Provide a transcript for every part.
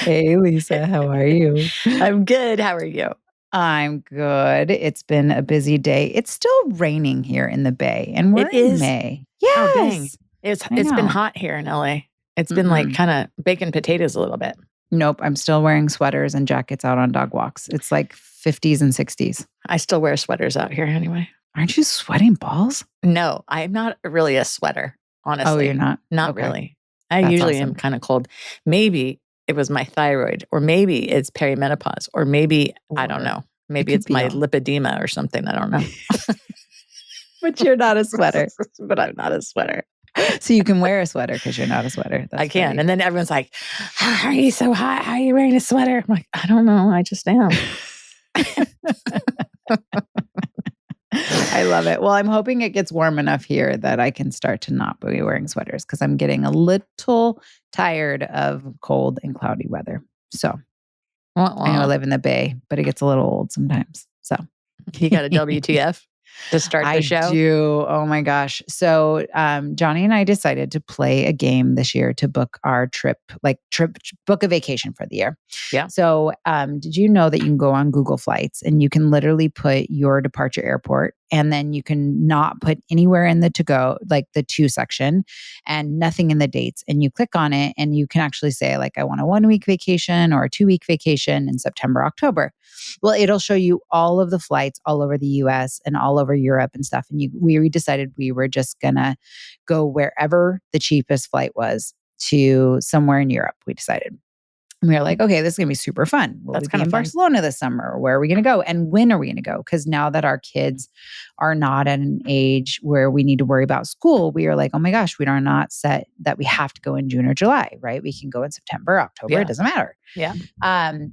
Hey, Lisa, how are you? I'm good. How are you? I'm good. It's been a busy day. It's still raining here in the Bay, and we're It in is. May. Oh, dang. Yes, I It's been know. hot here in LA. It's been like Mm-mm. kind of baking potatoes a little bit. Nope, I'm still wearing sweaters and jackets out on dog walks. It's like 50s and 60s. I still wear sweaters out here anyway. Aren't you sweating balls? No, I'm not really a sweater, Oh, you're honestly. not? Not Okay, really. I that's usually am awesome. kind of cold. Maybe it was my thyroid, or maybe it's perimenopause, or maybe, I don't Or know. it Maybe could it's be my all. lipedema or something. I don't know. But you're not a sweater. But I'm not a sweater. So you can wear a sweater because you're not a sweater. That's I can. funny. And then everyone's like, how are you so hot? How are you wearing a sweater? I'm like, I don't know. I just am. I love it. Well, I'm hoping it gets warm enough here that I can start to not be wearing sweaters because I'm getting a little tired of cold and cloudy weather. So I know I live in the Bay, but it gets a little old sometimes. So You got a WTF to start the I show? do. Oh my gosh. So Johnny and I decided to play a game this year to book our trip, book a vacation for the year. Yeah. So did you know that you can go on Google Flights and you can literally put your departure airport and then you can not put anywhere in the to go, like the to section, and nothing in the dates. And you click on it and you can actually say, like, I want a 1-week vacation or a 2-week vacation in September, October. Well, it'll show you all of the flights all over the US and all over Europe and stuff. And we decided we were just going to go wherever the cheapest flight was to somewhere in Europe, we decided. And we were like, okay, this is going to be super fun. Will That's we be kind of in fun. Barcelona this summer? Where are we going to go? And when are we going to go? Because now that our kids are not at an age where we need to worry about school, we are like, oh my gosh, we are not set that we have to go in June or July, right? We can go in September, October. Yeah. It doesn't matter. Yeah.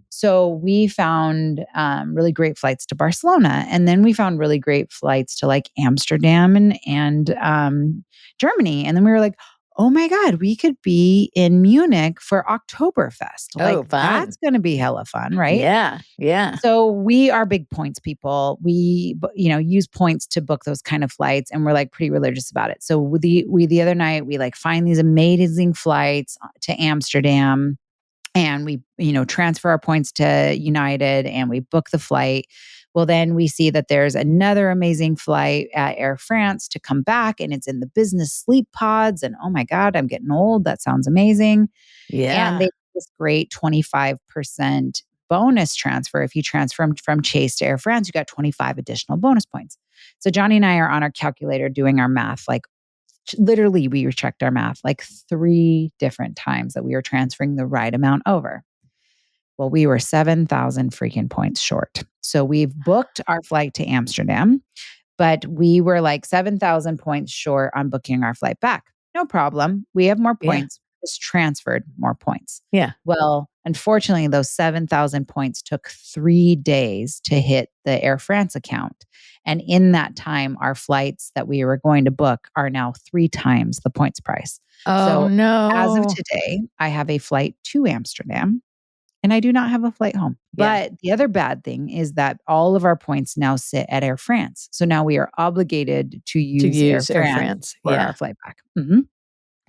So we found really great flights to Barcelona. And then we found really great flights to like Amsterdam and Germany. And then we were like, oh my God, we could be in Munich for Oktoberfest. Oh, Like fun. that's going to be hella fun, right? Yeah. Yeah. So we are big points people. We, use points to book those kind of flights, and we're like pretty religious about it. So the other night we like find these amazing flights to Amsterdam, and we, transfer our points to United, and we book the flight. Well, then we see that there's another amazing flight at Air France to come back, and it's in the business sleep pods. And oh my God, I'm getting old. That sounds amazing. Yeah. And they have this great 25% bonus transfer. If you transfer from Chase to Air France, you got 25 additional bonus points. So Johnny and I are on our calculator doing our math. Like literally, we checked our math like 3 different times that we were transferring the right amount over. Well, we were 7,000 freaking points short. So we've booked our flight to Amsterdam, but we were like 7,000 points short on booking our flight back. No problem. We have more points. Just transferred more points. Yeah. Well, unfortunately, those 7,000 points took 3 days to hit the Air France account. And in that time, our flights that we were going to book are now 3 times the points price. Oh, no. As of today, I have a flight to Amsterdam and I do not have a flight home. Yeah. But the other bad thing is that all of our points now sit at Air France. So now we are obligated to use Air France for our flight back. Mm-hmm.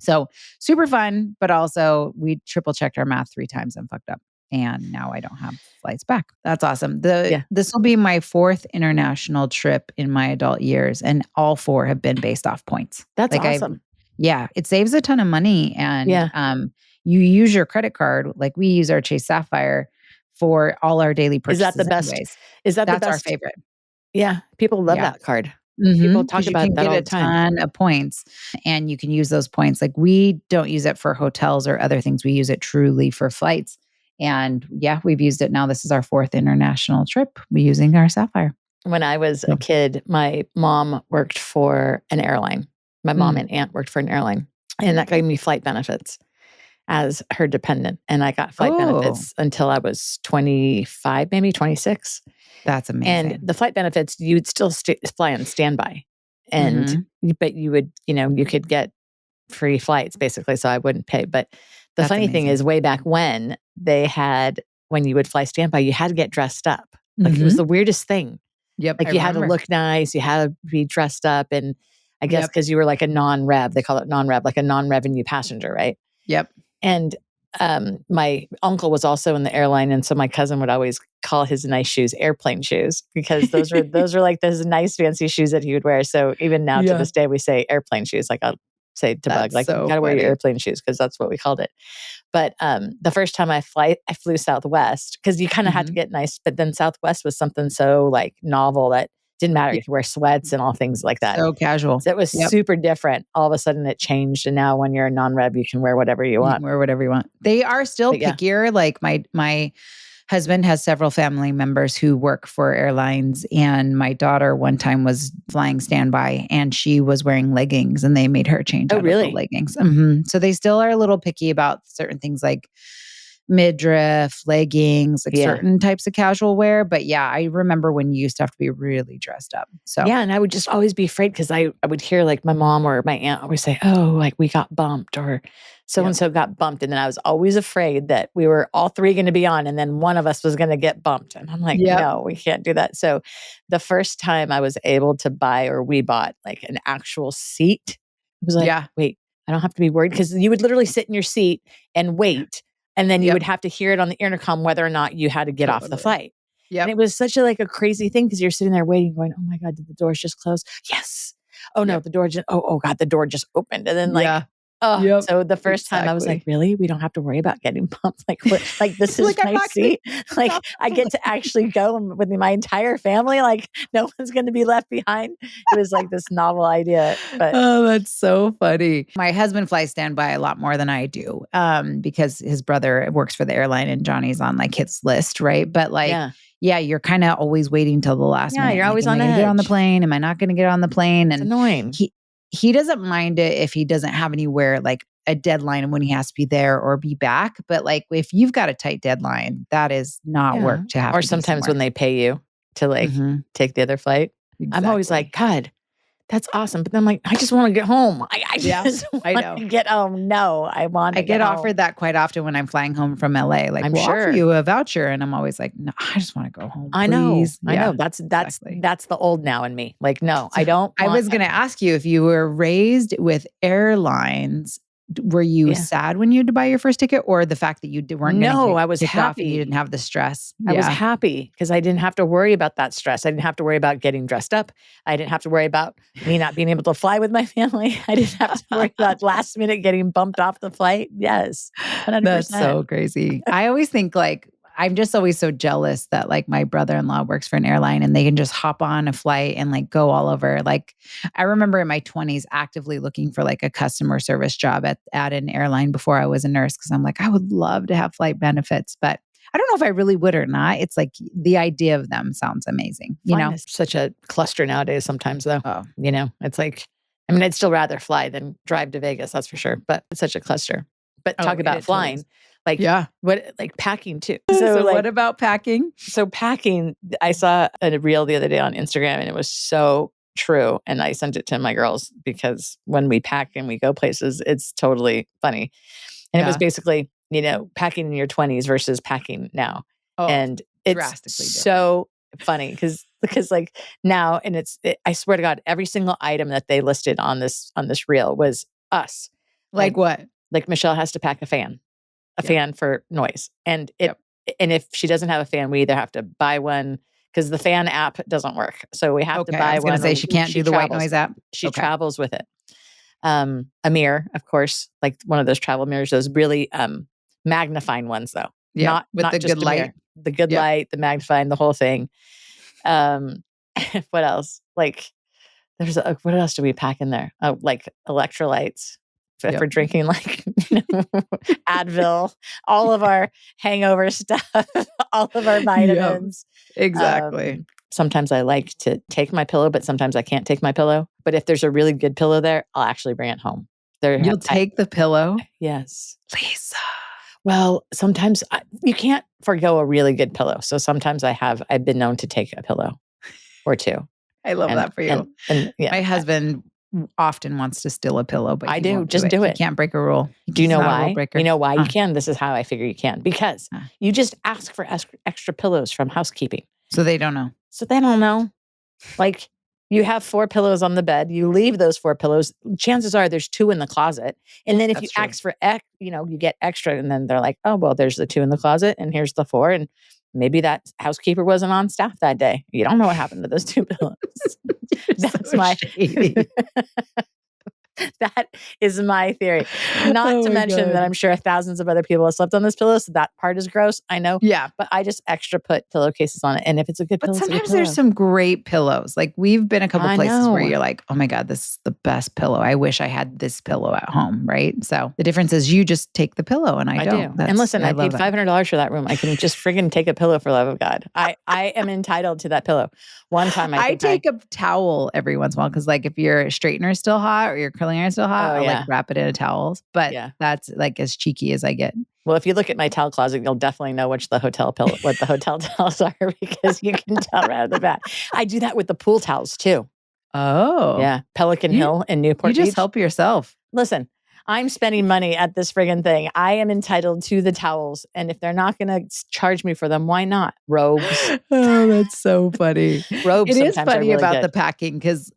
So super fun, but also we triple checked our math 3 times and fucked up. And now I don't have flights back. That's awesome. This will be my 4th international trip in my adult years, and all 4 have been based off points. That's awesome. It saves a ton of money, and you use your credit card. Like we use our Chase Sapphire for all our daily purchases. Is that the best? Anyways. That's our best? favorite. Yeah. People love that card. Mm-hmm. People talk about that all the time. You can get a ton of points, and you can use those points. Like we don't use it for hotels or other things. We use it truly for flights. And we've used it now. This is our 4th international trip. We're using our Sapphire. When I was a kid, my mom worked for an airline. My mom and aunt worked for an airline, and that gave me flight benefits as her dependent. And I got flight benefits until I was 25, maybe 26. That's amazing. And the flight benefits, you would still fly on standby. And, but you would, you could get free flights basically. So I wouldn't pay. But the funny thing is, way back when when you would fly standby, you had to get dressed up. Like it was the weirdest thing. Yep. Like you had to look nice. You had to be dressed up. And I guess because you were like a non-rev, they call it non-rev, like a non-revenue passenger, right? Yep. And my uncle was also in the airline, and so my cousin would always call his nice shoes airplane shoes because those are like those nice fancy shoes that he would wear. So even now to this day, we say airplane shoes. Like I'll say to Bug, like, you gotta wear your airplane shoes because that's what we called it. But the first time I flew Southwest because you kind of had to get nice, but then Southwest was something so like novel that didn't matter. You could wear sweats and all things like that. So casual. So it was super different. All of a sudden it changed. And now when you're a non-rev, you can wear whatever you want. You can wear whatever you want. They are still pickier. Like my husband has several family members who work for airlines. And my daughter one time was flying standby and she was wearing leggings and they made her change out of the leggings. So they still are a little picky about certain things like midriff, leggings, like certain types of casual wear. But yeah, I remember when you used to have to be really dressed up. So yeah, and I would just always be afraid because I would hear like my mom or my aunt always say, oh, like we got bumped or so-and-so got bumped. And then I was always afraid that we were all three going to be on and then one of us was going to get bumped. And I'm like, no, we can't do that. So the first time I was able to buy or we bought like an actual seat, it was like, wait, I don't have to be worried because you would literally sit in your seat and wait. And then you would have to hear it on the intercom whether or not you had to get off the flight. And it was such a crazy thing because you're sitting there waiting, going, "Oh my God, did the doors just close?" Yes. Oh no, the door just. Oh God, the door just opened. And then so the first time I was like, "Really? We don't have to worry about getting bumped? Like this is my seat. Like I get to actually go with my entire family. Like no one's going to be left behind." It was like this novel idea. But oh, that's so funny. My husband flies standby a lot more than I do, because his brother works for the airline and Johnny's on like his list, right? But like. Yeah, you're kind of always waiting till the last minute. You're always on edge. Am I going to get on the plane? Am I not going to get on the plane? And it's annoying. He doesn't mind it if he doesn't have anywhere like a deadline when he has to be there or be back. But like if you've got a tight deadline, that is not work to have. Or sometimes when they pay you to like take the other flight. Exactly. I'm always like, God, that's awesome. But then I'm like, I just want to get home. I just want to get home. No, I want to get home. offered that quite often when I'm flying home from LA. Like, we'll offer you a voucher. And I'm always like, no, I just want to go home. I know. That's the old now in me. Like, no, I don't. I was going to ask you if you were raised with airlines. Were you sad when you had to buy your first ticket, or the fact that you weren't? No, I was happy. And you didn't have the stress. I was happy because I didn't have to worry about that stress. I didn't have to worry about getting dressed up. I didn't have to worry about me not being able to fly with my family. I didn't have to worry about last minute getting bumped off the flight. Yes, 100%. That's so crazy. I always think like. I'm just always so jealous that like my brother-in-law works for an airline and they can just hop on a flight and like go all over. Like I remember in my 20s actively looking for like a customer service job at an airline before I was a nurse because I'm like, I would love to have flight benefits, but I don't know if I really would or not. It's like the idea of them sounds amazing. You know, it's such a cluster nowadays sometimes though. Oh. You know, it's like, I mean, I'd still rather fly than drive to Vegas, that's for sure. But it's such a cluster. But talk about flying. Like, like packing too. So like, what about packing? So packing, I saw a reel the other day on Instagram and it was so true. And I sent it to my girls because when we pack and we go places, it's totally funny. And it was basically, you know, packing in your 20s versus packing now. Oh, and it's drastically so funny because like now, and I swear to God, every single item that they listed on this reel was us. Like what? Like Michelle has to pack a fan for noise. And and if she doesn't have a fan, we either have to buy one because the fan app doesn't work. So we have to buy one. I was going to say she can't do the white noise app. She travels with it. A mirror, of course, like one of those travel mirrors, those really magnifying ones though. Yeah. Not the just good light. Mirror. The good light, the magnifying, the whole thing. What else? Like there's what else do we pack in there? Like electrolytes. For drinking, like Advil, all of our hangover stuff, all of our vitamins. Yep. Exactly. Sometimes I like to take my pillow, but sometimes I can't take my pillow. But if there's a really good pillow there, I'll actually bring it home. You'll take the pillow? Yes. Lisa. Well, sometimes you can't forgo a really good pillow. So sometimes I've been known to take a pillow or two. I love that for you. And my husband often wants to steal a pillow, but I do. Just do it. You can't break a rule. Do you know why? You know why you can? This is how I figure you can. Because you just ask for extra pillows from housekeeping. So they don't know. Like You have 4 pillows on the bed. You leave those 4 pillows. Chances are there's 2 in the closet. And then if you ask for you get extra, and then they're like, oh, well, there's the 2 in the closet and here's the 4. And maybe that housekeeper wasn't on staff that day. You don't know what happened to those 2 pillows. That's so my shady. That is my theory. Not to mention that I'm sure thousands of other people have slept on this pillow, so that part is gross. I know. Yeah. But I just extra put pillowcases on it. And if it's a good pillow, sometimes there's some great pillows. Like we've been a couple places where you're like, oh my God, this is the best pillow. I wish I had this pillow at home, right? So the difference is you just take the pillow and I don't. And listen, I paid $500 for that room. I can just friggin' take a pillow for the love of God. I am entitled to that pillow. One time I take a towel every once in a while because like if your straightener is still hot or your curling iron is still hot, I'll like wrap it in a towel. But that's like as cheeky as I get. Well, if you look at my towel closet, you'll definitely know what the hotel towels are because you can tell right off the bat. I do that with the pool towels too. Oh. Yeah. Pelican Hill in Newport Beach. You just help yourself. Listen, I'm spending money at this friggin' thing. I am entitled to the towels. And if they're not going to charge me for them, why not? Robes. Oh, that's so funny. Robes. It is funny really about the packing because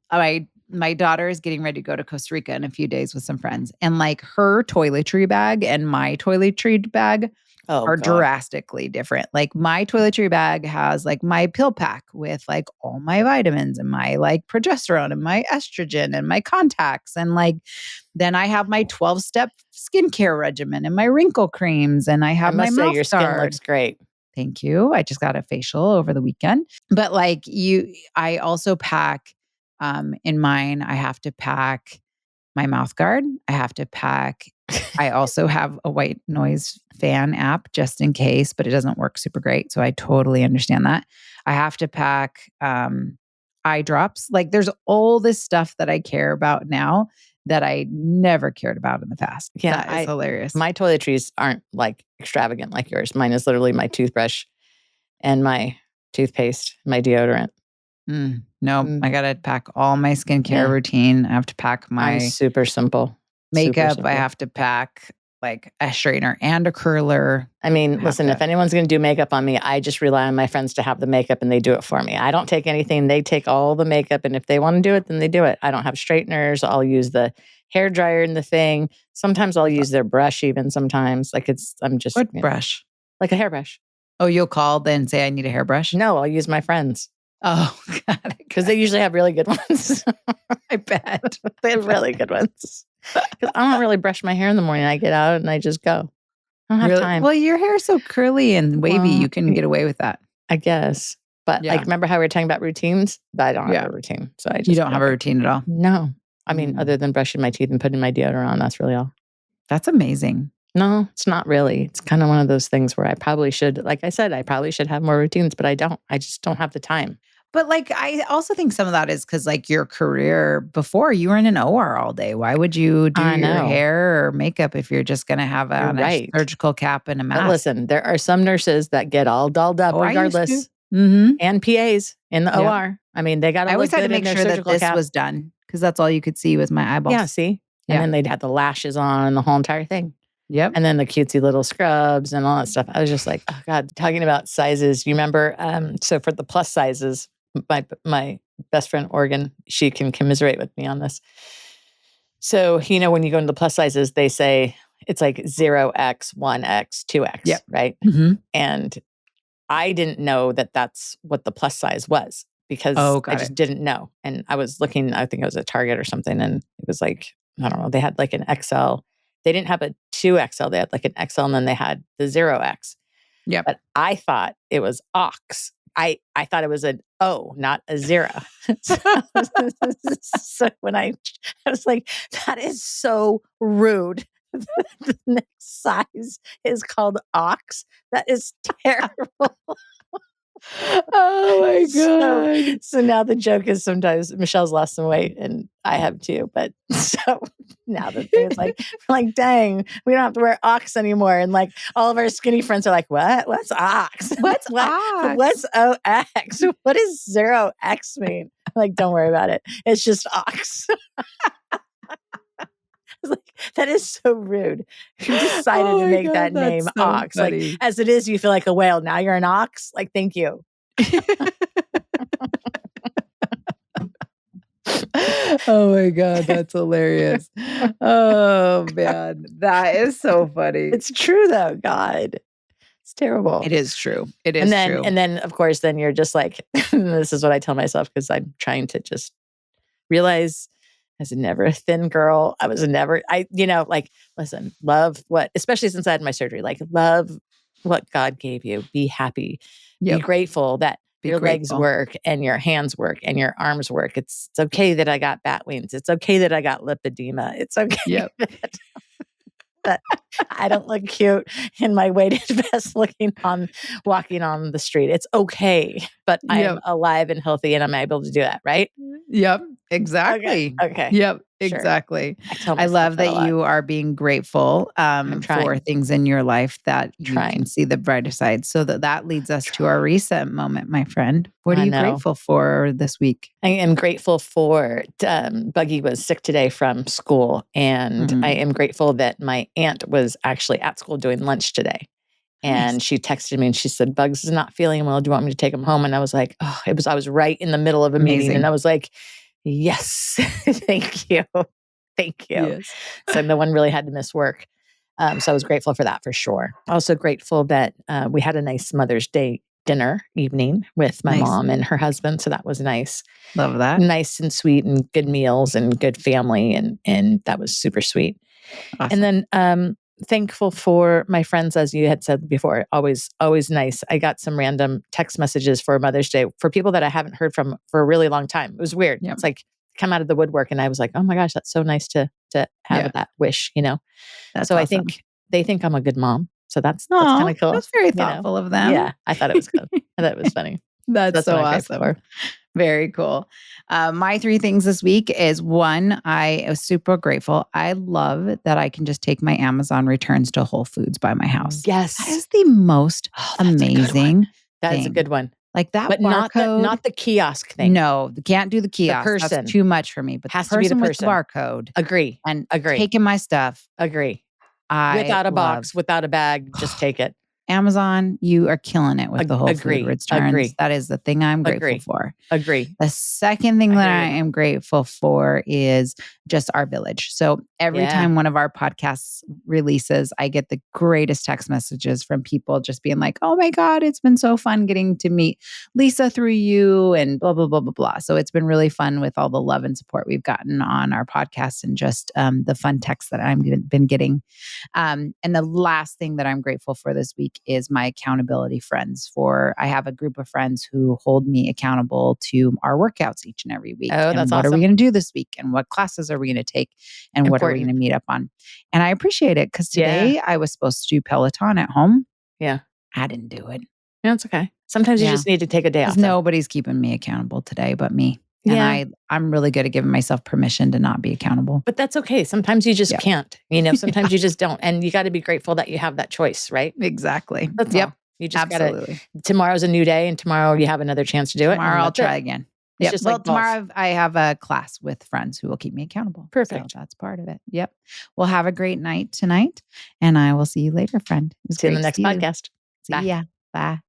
my daughter is getting ready to go to Costa Rica in a few days with some friends. And like her toiletry bag and my toiletry bag are drastically different. Like my toiletry bag has like my pill pack with like all my vitamins and my like progesterone and my estrogen and my contacts. And like, then I have my 12-step skincare regimen and my wrinkle creams. And I have my mouth your skin looks great. Thank you. I just got a facial over the weekend. But like I also pack in mine, I have to pack my mouth guard. I have to pack. I also have a white noise fan app just in case, but it doesn't work super great. So I totally understand that. I have to pack eye drops. Like there's all this stuff that I care about now that I never cared about in the past. Yeah, that is hilarious. My toiletries aren't like extravagant like yours. Mine is literally my toothbrush and my toothpaste, my deodorant. I got to pack all my skincare routine. I have to pack my I'm super simple makeup. I have to pack like a straightener and a curler. I mean, listen, if anyone's going to do makeup on me, I just rely on my friends to have the makeup and they do it for me. I don't take anything. They take all the makeup. And if they want to do it, then they do it. I don't have straighteners. I'll use the hair dryer in the thing. Sometimes I'll use their brush even sometimes. Like What brush? Like a hairbrush. Oh, you'll call then and say, I need a hairbrush? No, I'll use my friends. Oh, God. Because they usually have really good ones. I bet. They have really good ones. Because I don't really brush my hair in the morning. I get out and I just go. I don't have time. Well, your hair is so curly and wavy. You can get away with that. I guess. But like, remember how we were talking about routines? But I don't have a routine. So I just You don't have a routine at all? No. I mean, other than brushing my teeth and putting my deodorant on, that's really all. That's amazing. No, it's not really. It's kind of one of those things where I probably should, like I said, I probably should have more routines, but I don't. I just don't have the time. But like, I also think some of that is because like your career before you were in an OR all day. Why would you do your hair or makeup if you're just going to have a surgical cap and a mask? But listen, there are some nurses that get all dolled up regardless. And PAs in the OR. I mean, they got to look good in their surgical cap. I always had to make sure that this was done because that's all you could see was my eyeballs. Yeah, see? And then they'd have the lashes on and the whole entire thing. Yep. And then the cutesy little scrubs and all that stuff. I was just like, oh God, talking about sizes. You remember? So for the plus sizes, my best friend, Oregon, she can commiserate with me on this. So, you know, when you go into the plus sizes, they say it's like 0X, 1X, 2X, right? Mm-hmm. And I didn't know that that's what the plus size was because I just didn't know. And I was looking, I think it was at Target or something, and it was like, I don't know, they had like an XL. They didn't have a 2XL. They had like an XL, and then they had the 0X. Yeah. But I thought it was Ox. I thought it was an O, not a 0. So when I was like, that is so rude. The next size is called Ox. That is terrible. Oh my God. So now the joke is sometimes Michelle's lost some weight and I have too. But so now the thing is like, dang, we don't have to wear Ox anymore. And like all of our skinny friends are like, what? What's Ox? What's Ox? What's OX? What does 0X mean? I'm like, don't worry about it. It's just Ox. Like, that is so rude. Who decided to make that name so Ox? Funny. Like, as it is, you feel like a whale. Now you're an ox. Like, thank you. Oh my God, that's hilarious. Oh man, that is so funny. It's true though, God. It's terrible. It is true. It is true. And then of course, then you're just like, this is what I tell myself because I'm trying to just realize I was never a thin girl. Listen, love what, especially since I had my surgery, like love what God gave you. Be happy. Be grateful that your legs work and your hands work and your arms work. It's okay that I got bat wings. It's okay that I got lipedema. It's okay that I don't look cute in my weighted vest walking on the street. It's okay, but I'm alive and healthy and I'm able to do that, right? Yep, exactly. Okay. Yep, Sure. exactly. I love that you are being grateful for things in your life that you can see the brighter side. So that leads us to our reset moment, my friend. What are you grateful for this week? I am grateful for Buggy was sick today from school, and I am grateful that my aunt was actually at school doing lunch today. And she texted me and she said, Bugs is not feeling well. Do you want me to take him home? And I was like, I was right in the middle of a meeting. And I was like, yes, thank you. Thank you. Yes. So no one really had to miss work. So I was grateful for that for sure. Also grateful that we had a nice Mother's Day dinner evening with my mom and her husband. So that was nice. Love that. Nice and sweet and good meals and good family. And that was super sweet. Awesome. And then thankful for my friends, as you had said before, always nice. I got some random text messages for Mother's Day for people that I haven't heard from for a really long time. It was weird. Yep. It's like come out of the woodwork. And I was like, oh my gosh, that's so nice to have that wish, That's so awesome. I think they think I'm a good mom. So that's kind of cool. That's very thoughtful of them. Yeah, I thought it was good. I thought it was funny. That's so awesome. Very cool. My 3 things this week is 1, I was super grateful. I love that I can just take my Amazon returns to Whole Foods by my house. Yes. That is the most amazing That is a good one. Like that but barcode. Not the kiosk thing. No, can't do the kiosk. The person. That's too much for me. But has to be the person with the barcode. Agree. Taking my stuff. Agree. Without a box, without a bag, just take it. Amazon, you are killing it with the Whole Food returns. Agree. That is the thing I'm grateful for. Agree. The second thing that I am grateful for is just our village. So every time one of our podcasts releases, I get the greatest text messages from people just being like, oh my God, it's been so fun getting to meet Lisa through you and blah, blah, blah, blah, blah. So it's been really fun with all the love and support we've gotten on our podcast and just the fun texts that I've been getting. And the last thing that I'm grateful for this week is my accountability friends. I have a group of friends who hold me accountable to our workouts each and every week. Oh, and that's what awesome. are we going to do this week? And what classes are we going to take? And what are we going to meet up on? And I appreciate it because today I was supposed to do Peloton at home. Yeah. I didn't do it. Yeah, it's okay. Sometimes you just need to take a day off. Nobody's keeping me accountable today but me. And I'm really good at giving myself permission to not be accountable. But that's okay. Sometimes you just can't. Sometimes you just don't. And you got to be grateful that you have that choice, right? Exactly. That's all. You just got to. Tomorrow's a new day, and tomorrow you have another chance to do it. Tomorrow I'll try again. Yep. Just like tomorrow I have a class with friends who will keep me accountable. Perfect. So that's part of it. Yep. Well, have a great night tonight, and I will see you later, friend. See you in the next podcast. See ya. Bye.